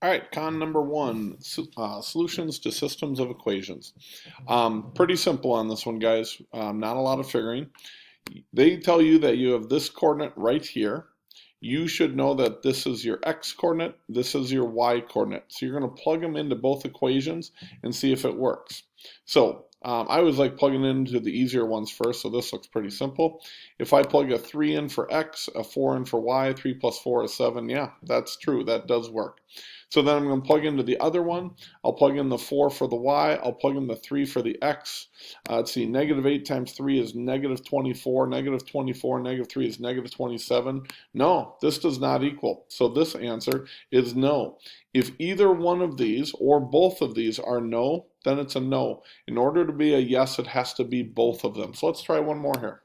All right, con number one, solutions to systems of equations. Pretty simple on this one, guys. Not a lot of figuring. They tell you that you have this coordinate right here. You should know that this is your x coordinate, this is your y coordinate. So you're going to plug them into both equations and see if it works. So I always like plugging into the easier ones first, so this looks pretty simple. If I plug a 3 in for x, a 4 in for y, 3 plus 4 is 7, yeah, that's true, that does work. So then I'm going to plug into the other one. I'll plug in the 4 for the y, I'll plug in the 3 for the x. Let's see, negative 8 times 3 is negative 24, negative 24, negative 3 is negative 27. No, this does not equal. So this answer is no. If either one of these or both of these are no, then it's a no. In order to be a yes, it has to be both of them. So let's try one more here.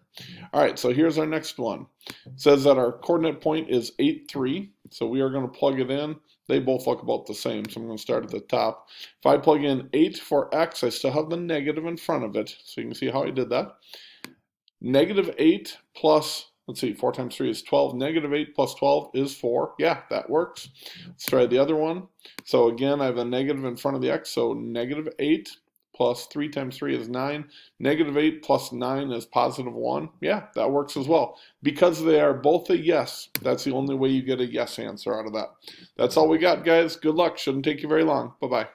All right, so here's our next one. It says that our coordinate point is 8, 3. So we are going to plug it in. They both look about the same, so I'm going to start at the top. If I plug in 8 for x, I still have the negative in front of it. So you can see how I did that. Negative 8 plus, let's see, 4 times 3 is 12. Negative 8 plus 12 is 4. Yeah, that works. Let's try the other one. So again, I have a negative in front of the x, so negative 8 plus 3 times 3 is 9. Negative 8 plus 9 is positive 1. Yeah, that works as well. Because they are both a yes, that's the only way you get a yes answer out of that. That's all we got, guys. Good luck. Shouldn't take you very long. Bye-bye.